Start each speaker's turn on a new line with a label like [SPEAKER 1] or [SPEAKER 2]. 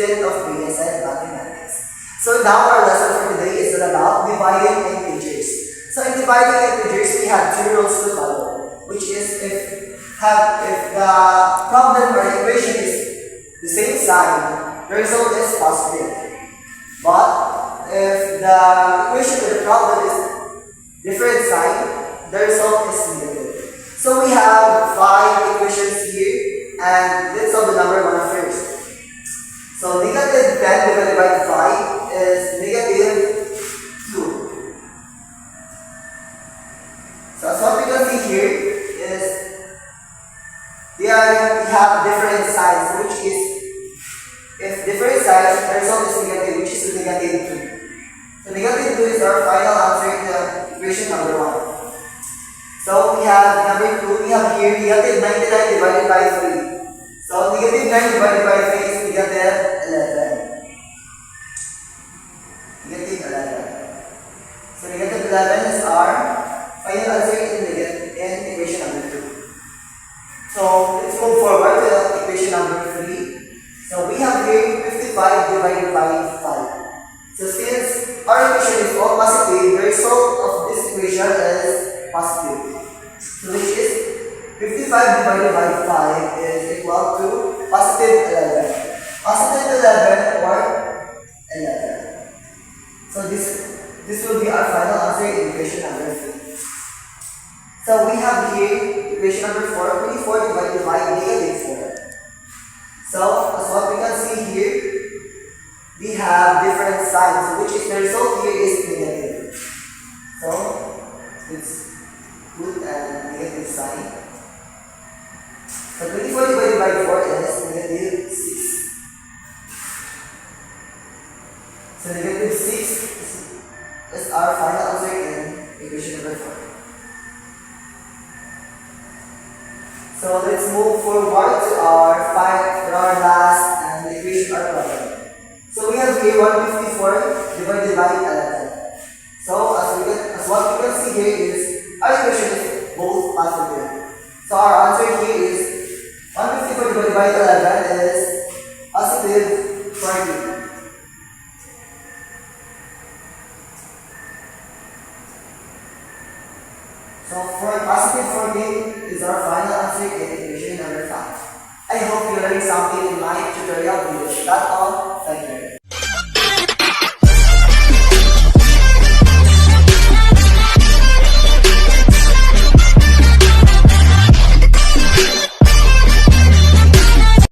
[SPEAKER 1] student of BSN Mathematics. So now our lesson for today is all about dividing integers. So in dividing integers, we have two rules to follow, which is if the problem or equation is the same sign, the result is positive. But if the equation or the problem is different sign, the result is negative. So we have 5 equations here, and let's solve the number 1 first. So negative 10 divided by 5 is negative 2. So as what we can see here is we have different signs, which is if different signs, the result is negative, which is negative 2. So negative 2 is our final answer in the equation number 1. So we have number 2, we have here negative 99 divided by 3. So negative 9 divided by 3 is negative 11. Negative 11. So negative 11 is our final answer in equation number 2. So let's move forward to equation number 3. So we have here 55 divided by 5. So since our equation is all positive, the result of this equation is positive. So which is 55 divided by 5 is equal to positive 11. Positive 11 or 11. So this will be our final answer in equation number 3. So we have here equation number 4, 24 divided by negative 4. So as what we can see here, we have different signs, which is the result here is negative. So let's put a negative sign. So 24 divided by 4 is negative 6. So negative 6 is our final answer in equation number 4. So let's move forward to our last and equation or problem. So we have here 154 divided by 11. So as what we can see here is our equation is both positive. So our answer here is 154 divided by 11 is positive 40. So for positive 14 is our final answer in equation number 5. I hope you learned something in my tutorial video. That's all. Thank you.